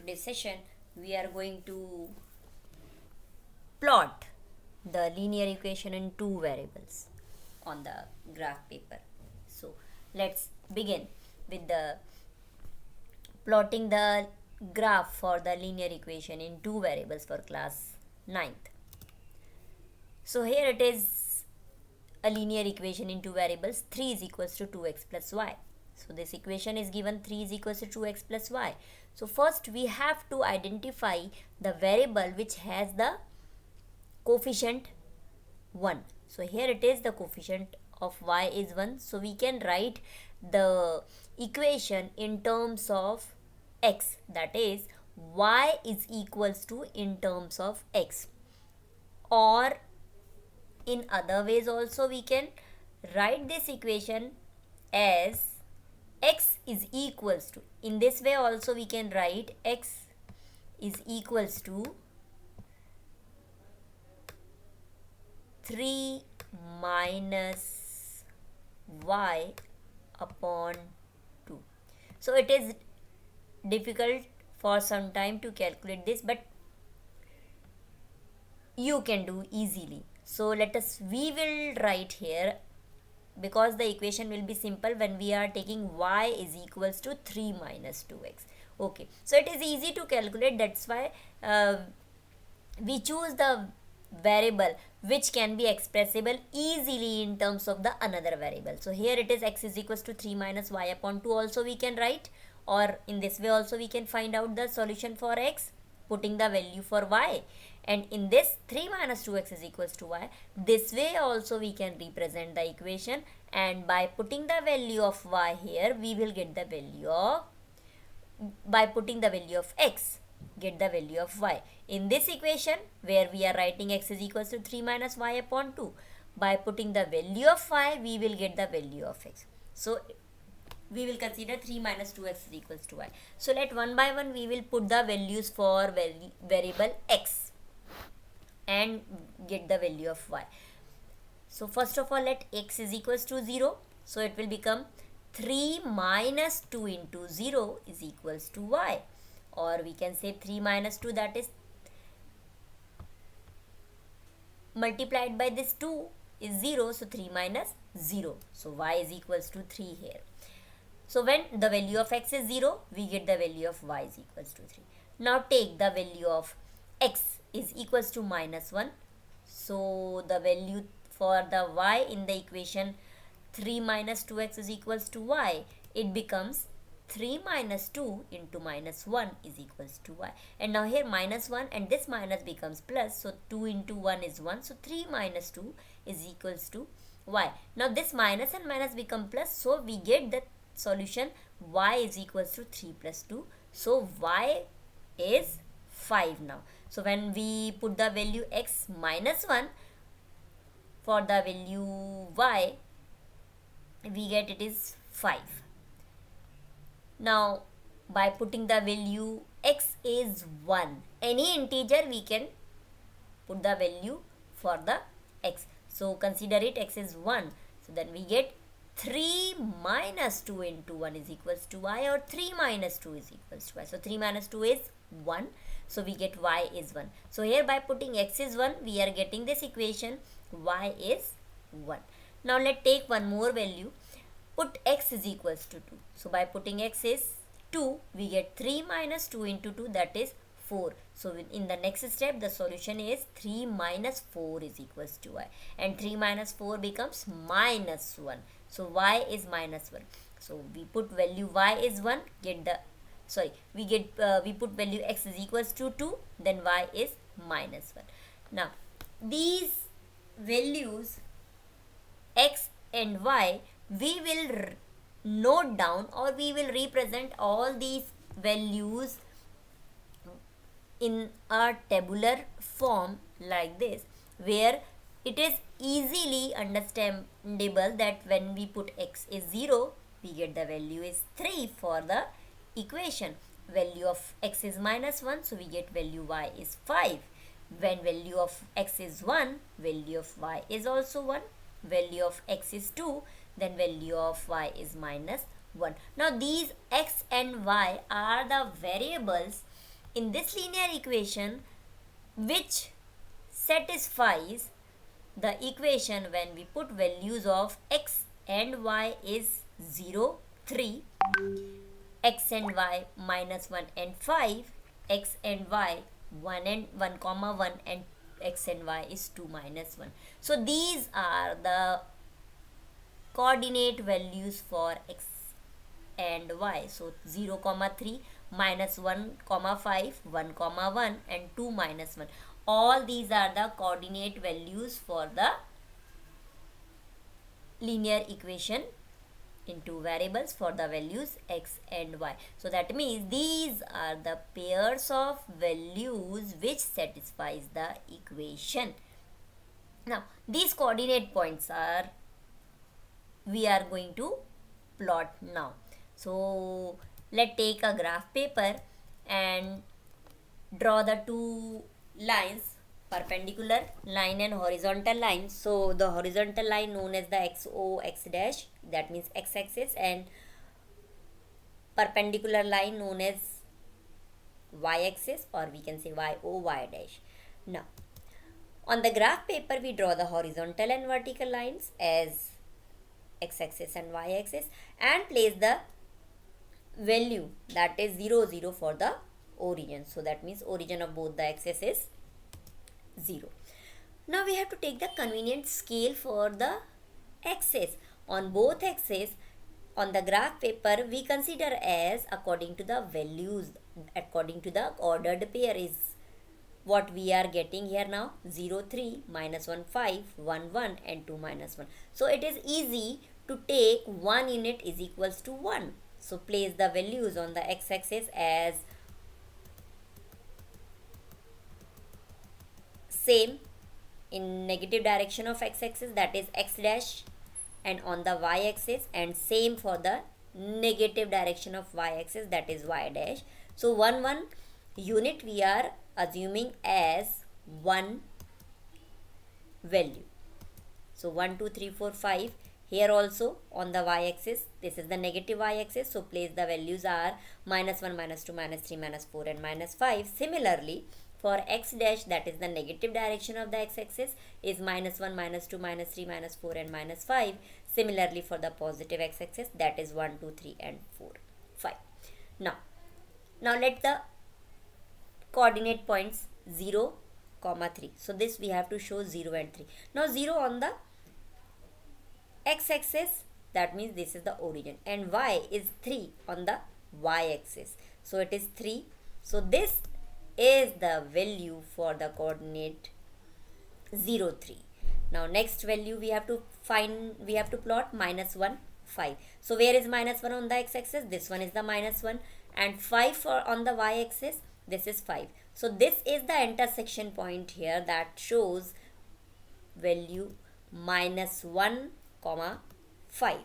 today's session, we are going to plot the linear equation in two variables on the graph paper. So, let's begin with the plotting the graph for the linear equation in two variables for class 9th. So, here it is a linear equation in two variables. 3 is equals to 2x plus y. So this equation is given 3 is equals to 2x plus y. So first we have to identify the variable which has the coefficient 1. So here it is, the coefficient of y is 1. So we can write the equation in terms of x, that is y is equals to in terms of x, or in other ways also we can write this equation as x is equals to, in this way also we can write x is equals to 3 minus y upon 2. So it is difficult for some time to calculate this, but you can do easily. So we will write here, because the equation will be simple when we are taking y is equals to 3 minus 2x. Okay, so it is easy to calculate, that's why we choose the variable which can be expressible easily in terms of the another variable. So here it is x is equals to 3 minus y upon 2 also we can write, or in this way also we can find out the solution for x putting the value for y, and in this 3 minus 2x is equals to y. This way also we can represent the equation, and by putting the value of y here we will get the value of, by putting the value of x, get the value of y. In this equation where we are writing x is equals to 3 minus y upon 2, by putting the value of y we will get the value of x. So we will consider 3 minus 2x is equals to y. So let one by one we will put the values for variable x and get the value of y. So first of all, let x is equals to 0. So it will become 3 minus 2 into 0 is equals to y, or we can say 3 minus 2, that is multiplied by this 2 is 0, so 3 minus 0. So y is equals to 3 here. So when the value of x is 0, we get the value of y is equals to 3. Now take the value of x is equals to minus 1. So the value for the y in the equation 3 minus 2x is equals to y, it becomes 3 minus 2 into minus 1 is equals to y. And now here minus 1 and this minus becomes plus, so 2 into 1 is 1, so 3 minus 2 is equals to y. Now this minus and minus become plus, so we get the solution y is equals to 3 plus 2. So y is 5 now. So when we put the value x minus 1 for the value y, we get it is 5. Now by putting the value x is 1, any integer we can put the value for the x. So consider it x is 1. So then we get 3 minus 2 into 1 is equals to y, or 3 minus 2 is equals to y. So 3 minus 2 is 1. So we get y is 1. So here by putting x is 1, we are getting this equation y is 1. Now let's take one more value. Put x is equals to 2. So by putting x is 2, we get 3 minus 2 into 2, that is 4. So in the next step the solution is 3 minus 4 is equals to y, and 3 minus 4 becomes minus 1. So y is minus 1. So we put value y is 1, get the we put value x is equals to 2, then y is minus 1. Now these values x and y we will note down, or we will represent all these values in a tabular form like this, where it is easily understandable that when we put x is 0, we get the value is 3 for the equation. Value of x is minus 1, so we get value y is 5. When value of x is 1, value of y is also 1. Value of x is 2, then value of y is minus 1. Now these x and y are the variables in this linear equation, which satisfies the equation when we put values of x and y is 0, 3, x and y minus 1 and 5, x and y 1 and 1 comma 1, and x and y is 2 minus 1. So these are the coordinate values for x and y. So 0 comma 3, minus 1 comma 5, 1 comma 1, and 2 minus 1. All these are the coordinate values for the linear equation in two variables for the values x and y. So that means these are the pairs of values which satisfies the equation. Now these coordinate points are we are going to plot now. So let's take a graph paper and draw the two lines, perpendicular line and horizontal line. So the horizontal line known as the x dash, that means x-axis, and perpendicular line known as y-axis, or we can say y dash. Now on the graph paper we draw the horizontal and vertical lines as x-axis and y-axis and place the value, that is 0, 0 for the origin. So that means origin of both the axes is 0. Now we have to take the convenient scale for the axis. On both axes on the graph paper we consider as according to the values, according to the ordered pair is what we are getting here now, 0, 3, minus 1, 5, 1, 1, and 2 minus 1. So it is easy to take 1 unit is equals to 1. So place the values on the x-axis as same in negative direction of x-axis, that is x dash, and on the y-axis, and same for the negative direction of y-axis, that is y dash. So 1, 1 unit we are assuming as 1 value. So 1, 2, 3, 4, 5. Here also on the y-axis, this is the negative y-axis, so place the values are minus 1, minus 2, minus 3, minus 4, and minus 5. Similarly, for x dash, that is the negative direction of the x-axis, is minus 1, minus 2, minus 3, minus 4, and minus 5. Similarly, for the positive x-axis, that is 1, 2, 3, and 4, 5. Now let the coordinate points 0, comma 3. So this we have to show 0 and 3. Now 0 on the x-axis, that means this is the origin, and y is 3 on the y-axis, so it is 3. So this is the value for the coordinate 0, 3. Now next value we have to find, we have to plot minus 1, 5. So where is minus 1 on the x-axis? This one is the minus 1, and 5 for on the y-axis, this is 5. So this is the intersection point here that shows value minus 1, comma 5.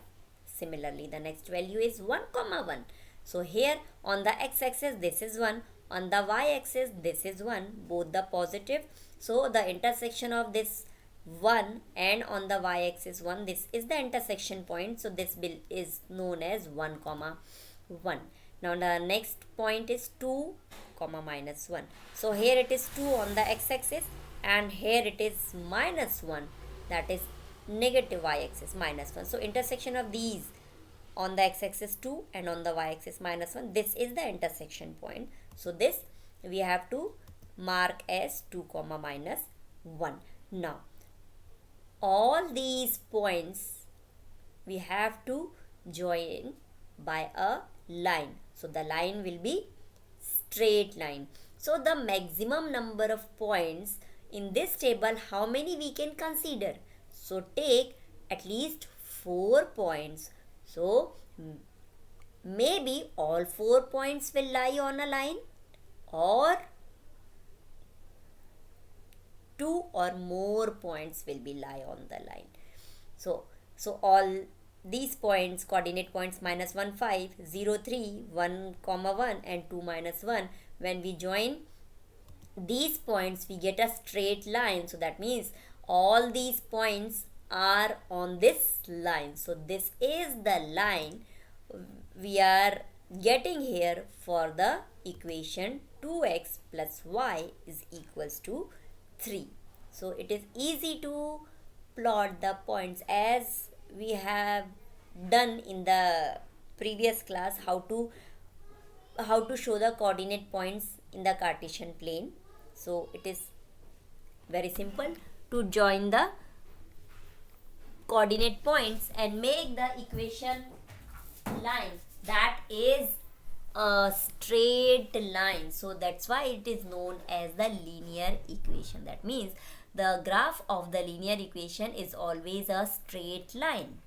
Similarly, the next value is 1, comma 1. So here on the x-axis this is 1, on the y-axis this is 1, both the positive. So the intersection of this 1 and on the y-axis 1, this is the intersection point. So this is known as 1, comma 1. Now the next point is 2, comma minus 1. So here it is 2 on the x-axis, and here it is minus 1, that is negative y-axis, minus 1. So intersection of these on the x-axis 2 and on the y-axis minus 1, this is the intersection point. So this we have to mark as 2, comma minus 1. Now all these points we have to join by a line. So the line will be straight line. So the maximum number of points in this table, how many we can consider? So take at least 4 points. So maybe all 4 points will lie on a line, or 2 or more points will be lie on the line. So all these points, coordinate points minus 1, 5, 0, 3, 1, comma 1, and 2 minus 1, when we join these points we get a straight line. So that means all these points are on this line. So this is the line we are getting here for the equation 2x plus y is equals to 3. So it is easy to plot the points as we have done in the previous class, how to show the coordinate points in the Cartesian plane. So it is very simple to join the coordinate points and make the equation line that is a straight line. So that's why it is known as the linear equation. That means the graph of the linear equation is always a straight line.